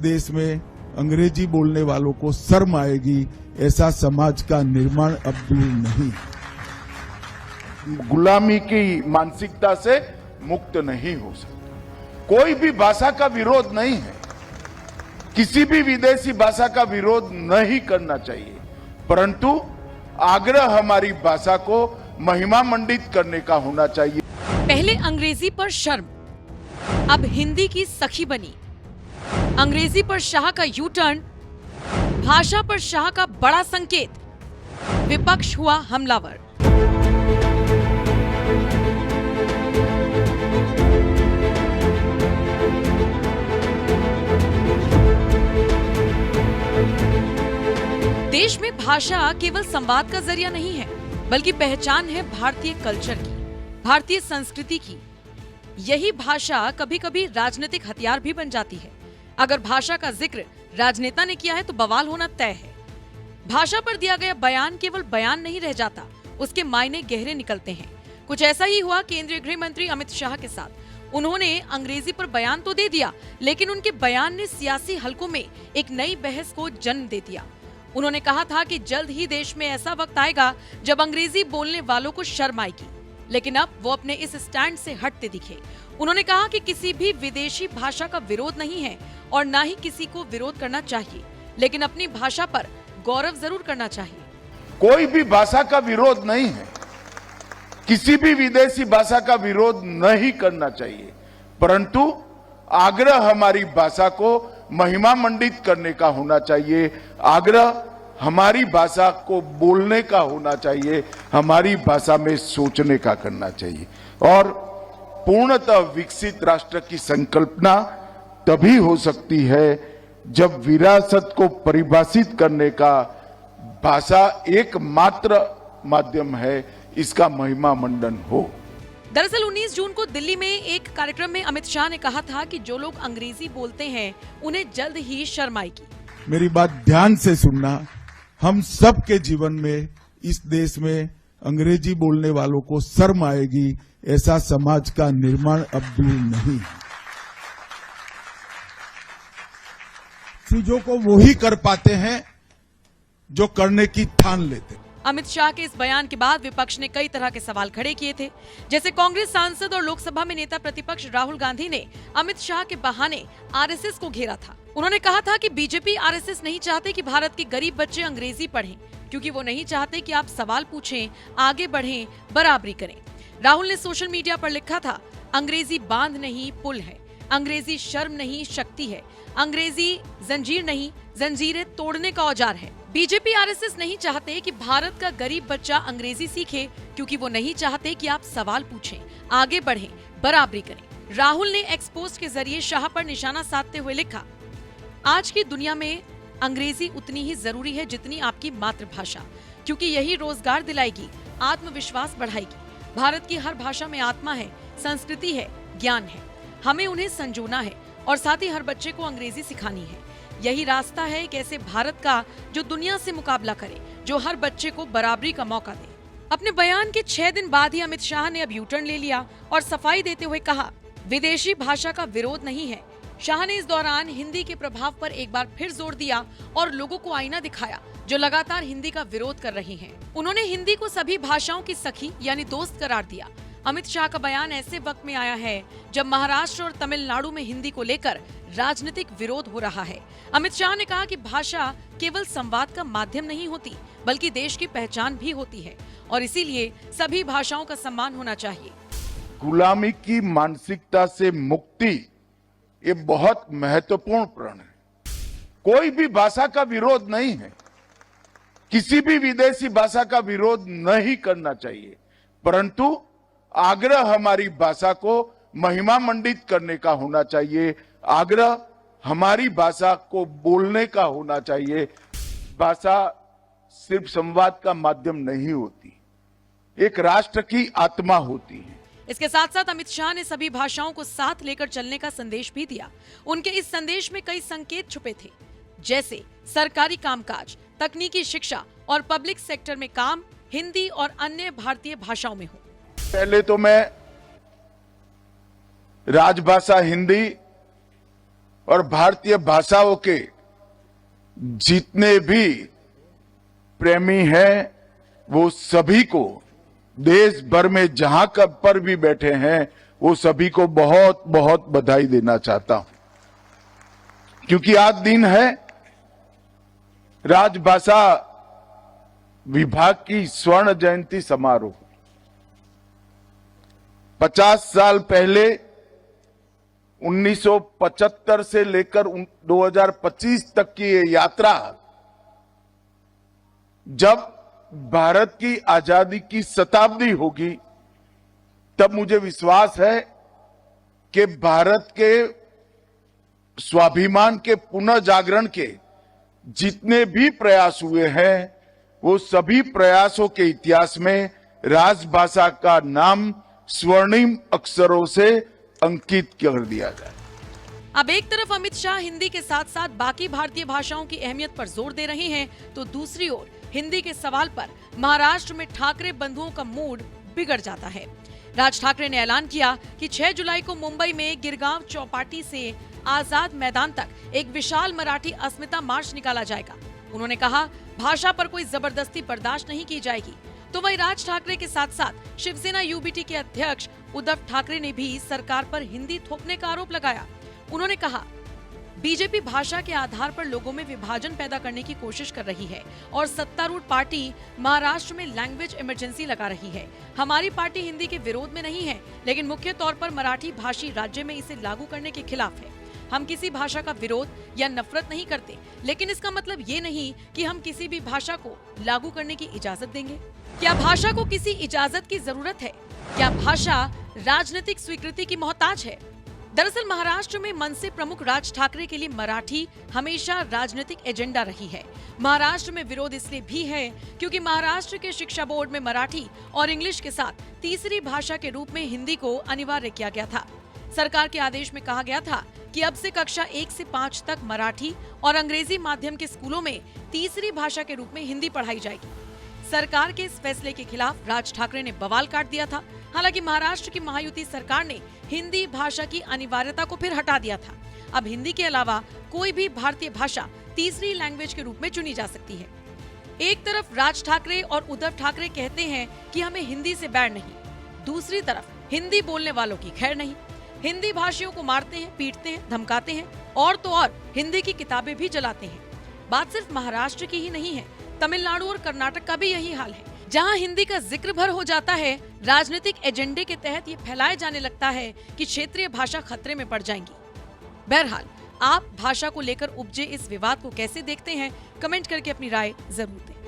देश में अंग्रेजी बोलने वालों को शर्म आएगी, ऐसा समाज का निर्माण अब दूर नहीं। गुलामी की मानसिकता से मुक्त नहीं हो सकता। कोई भी भाषा का विरोध नहीं है, किसी भी विदेशी भाषा का विरोध नहीं करना चाहिए, परंतु आग्रह हमारी भाषा को महिमा मंडित करने का होना चाहिए। पहले अंग्रेजी पर शर्म, अब हिंदी की सखी बनी। अंग्रेजी पर शाह का यू टर्न, भाषा पर शाह का बड़ा संकेत। विपक्ष हुआ हमलावर। देश में भाषा केवल संवाद का जरिया नहीं है, बल्कि पहचान है भारतीय कल्चर की, भारतीय संस्कृति की। यही भाषा कभी कभी राजनीतिक हथियार भी बन जाती है। अगर भाषा का जिक्र राजनेता ने किया है तो बवाल होना तय है। भाषा पर दिया गया बयान केवल बयान नहीं रह जाता, उसके मायने गहरे निकलते हैं। कुछ ऐसा ही हुआ केंद्रीय गृह मंत्री अमित शाह के साथ। उन्होंने अंग्रेजी पर बयान तो दे दिया, लेकिन उनके बयान ने सियासी हलकों में एक नई बहस को जन्म दे दिया। उन्होंने कहा था कि जल्द ही देश में ऐसा वक्त आएगा जब अंग्रेजी बोलने वालों को शर्म आएगी, लेकिन अब वो अपने इस स्टैंड से हटते दिखे। उन्होंने कहा कि किसी भी विदेशी भाषा का विरोध नहीं है और ना ही किसी को विरोध करना चाहिए, लेकिन अपनी भाषा पर गौरव जरूर करना चाहिए। कोई भी भाषा का विरोध नहीं है, किसी भी विदेशी भाषा का विरोध नहीं करना चाहिए, परंतु आग्रह हमारी भाषा को महिमा मंडित करने का होना चाहिए। आग्रह हमारी भाषा को बोलने का होना चाहिए, हमारी भाषा में सोचने का करना चाहिए। और पूर्णतः विकसित राष्ट्र की संकल्पना तभी हो सकती है जब विरासत को परिभाषित करने का भाषा एकमात्र माध्यम है, इसका महिमा मंडन हो। दरअसल 19 जून को दिल्ली में एक कार्यक्रम में अमित शाह ने कहा था कि जो लोग अंग्रेजी बोलते हैं उन्हें जल्द ही शर्म आएगी। मेरी बात ध्यान से सुनना। हम सब के जीवन में इस देश में अंग्रेजी बोलने वालों को शर्म आएगी, ऐसा समाज का निर्माण अब दूर नहीं। चीजों को वो ही कर पाते हैं जो करने की ठान लेते हैं। अमित शाह के इस बयान के बाद विपक्ष ने कई तरह के सवाल खड़े किए थे। जैसे कांग्रेस सांसद और लोकसभा में नेता प्रतिपक्ष राहुल गांधी ने अमित शाह के बहाने आरएसएस को घेरा था। उन्होंने कहा था कि बीजेपी आरएसएस नहीं चाहते कि भारत के गरीब बच्चे अंग्रेजी पढ़ें, क्योंकि वो नहीं चाहते कि आप सवाल पूछें, आगे बढ़ें, बराबरी करें। राहुल ने सोशल मीडिया पर लिखा था, अंग्रेजी बांध नहीं पुल है, अंग्रेजी शर्म नहीं शक्ति है, अंग्रेजी जंजीर नहीं जंजीरें तोड़ने का औजार है। बीजेपी आरएसएस नहीं चाहते कि भारत का गरीब बच्चा अंग्रेजी सीखे, क्योंकि वो नहीं चाहते कि आप सवाल पूछें, आगे बढ़ें, बराबरी करें। राहुल ने एक्स पोस्ट के जरिए शाह पर निशाना साधते हुए लिखा, आज की दुनिया में अंग्रेजी उतनी ही जरूरी है जितनी आपकी मातृभाषा, क्योंकि यही रोजगार दिलाएगी, आत्मविश्वास बढ़ाएगी। भारत की हर भाषा में आत्मा है, संस्कृति है, ज्ञान है। हमें उन्हें संजोना है और साथ ही हर बच्चे को अंग्रेजी सिखानी है। यही रास्ता है एक ऐसे भारत का जो दुनिया से मुकाबला करे, जो हर बच्चे को बराबरी का मौका दे। अपने बयान के 6 दिन बाद ही अमित शाह ने अब यू टर्न ले लिया और सफाई देते हुए कहा, विदेशी भाषा का विरोध नहीं है। शाह ने इस दौरान हिंदी के प्रभाव पर एक बार फिर जोर दिया और लोगों को आईना दिखाया जो लगातार हिंदी का विरोध कर रहे हैं। उन्होंने हिंदी को सभी भाषाओं की सखी यानी दोस्त करार दिया। अमित शाह का बयान ऐसे वक्त में आया है जब महाराष्ट्र और तमिलनाडु में हिंदी को लेकर राजनीतिक विरोध हो रहा है। अमित शाह ने कहा कि भाषा केवल संवाद का माध्यम नहीं होती, बल्कि देश की पहचान भी होती है और इसीलिए सभी भाषाओं का सम्मान होना चाहिए। गुलामी की मानसिकता से मुक्ति ये बहुत महत्वपूर्ण प्रण है। कोई भी भाषा का विरोध नहीं है, किसी भी विदेशी भाषा का विरोध नहीं करना चाहिए, परंतु आग्रह हमारी भाषा को महिमा मंडित करने का होना चाहिए। आग्रह हमारी भाषा को बोलने का होना चाहिए। भाषा सिर्फ संवाद का माध्यम नहीं होती, एक राष्ट्र की आत्मा होती है। इसके साथ साथ अमित शाह ने सभी भाषाओं को साथ लेकर चलने का संदेश भी दिया। उनके इस संदेश में कई संकेत छुपे थे, जैसे सरकारी कामकाज, तकनीकी शिक्षा और पब्लिक सेक्टर में काम हिंदी और अन्य भारतीय भाषाओं में हो। पहले तो मैं राजभाषा हिंदी और भारतीय भाषाओं के जितने भी प्रेमी हैं, वो सभी को देश भर में जहां कब पर भी बैठे हैं, वो सभी को बहुत बहुत बधाई देना चाहता हूं, क्योंकि आज दिन है राजभाषा विभाग की स्वर्ण जयंती समारोह। 50 साल पहले 1975 से लेकर 2025 तक की ये यात्रा, जब भारत की आजादी की शताब्दी होगी, तब मुझे विश्वास है कि भारत के स्वाभिमान के पुनः जागरण के जितने भी प्रयास हुए हैं, वो सभी प्रयासों के इतिहास में राजभाषा का नाम स्वर्णिम अक्षरों से अंकित कर दिया जाए। अब एक तरफ अमित शाह हिंदी के साथ साथ बाकी भारतीय भाषाओं की अहमियत पर जोर दे रहे हैं, तो दूसरी ओर हिंदी के सवाल पर महाराष्ट्र में ठाकरे बंधुओं का मूड बिगड़ जाता है। राज ठाकरे ने ऐलान किया कि 6 जुलाई को मुंबई में गिरगांव चौपाटी से आजाद मैदान तक एक विशाल मराठी अस्मिता मार्च निकाला जाएगा। उन्होंने कहा, भाषा पर कोई जबरदस्ती बर्दाश्त नहीं की जाएगी। तो वहीं राज ठाकरे के साथ साथ शिवसेना यूबीटी के अध्यक्ष उद्धव ठाकरे ने भी सरकार पर हिंदी थोपने का आरोप लगाया। उन्होंने कहा, बीजेपी भाषा के आधार पर लोगों में विभाजन पैदा करने की कोशिश कर रही है और सत्तारूढ़ पार्टी महाराष्ट्र में लैंग्वेज इमरजेंसी लगा रही है। हमारी पार्टी हिंदी के विरोध में नहीं है, लेकिन मुख्य तौर पर मराठी भाषी राज्य में इसे लागू करने के खिलाफ है। हम किसी भाषा का विरोध या नफरत नहीं करते, लेकिन इसका मतलब ये नहीं कि हम किसी भी भाषा को लागू करने की इजाजत देंगे। क्या भाषा को किसी इजाजत की जरूरत है? क्या भाषा राजनीतिक स्वीकृति की मोहताज है? दरअसल महाराष्ट्र में मनसे प्रमुख राज ठाकरे के लिए मराठी हमेशा राजनीतिक एजेंडा रही है। महाराष्ट्र में विरोध इसलिए भी है क्योंकि महाराष्ट्र के शिक्षा बोर्ड में मराठी और इंग्लिश के साथ तीसरी भाषा के रूप में हिंदी को अनिवार्य किया गया था। सरकार के आदेश में कहा गया था कि अब से कक्षा 1 से 5 तक मराठी और अंग्रेजी माध्यम के स्कूलों में तीसरी भाषा के रूप में हिंदी पढ़ाई जाएगी। सरकार के इस फैसले के खिलाफ राज ठाकरे ने बवाल काट दिया था। हालांकि महाराष्ट्र की महायुति सरकार ने हिंदी भाषा की अनिवार्यता को फिर हटा दिया था। अब हिंदी के अलावा कोई भी भारतीय भाषा तीसरी लैंग्वेज के रूप में चुनी जा सकती है। एक तरफ राज ठाकरे और उद्धव ठाकरे कहते हैं कि हमें हिंदी से बैर नहीं, दूसरी तरफ हिंदी बोलने वालों की खैर नहीं। हिंदी भाषियों को मारते हैं, पीटते हैं, धमकाते हैं और तो और हिंदी की किताबें भी जलाते हैं। बात सिर्फ महाराष्ट्र की ही नहीं है, तमिलनाडु और कर्नाटक का भी यही हाल है। जहां हिंदी का जिक्र भर हो जाता है, राजनीतिक एजेंडे के तहत ये फैलाया जाने लगता है कि क्षेत्रीय भाषा खतरे में पड़ जाएंगी। बहरहाल, आप भाषा को लेकर उपजे इस विवाद को कैसे देखते हैं, कमेंट करके अपनी राय जरूर दें।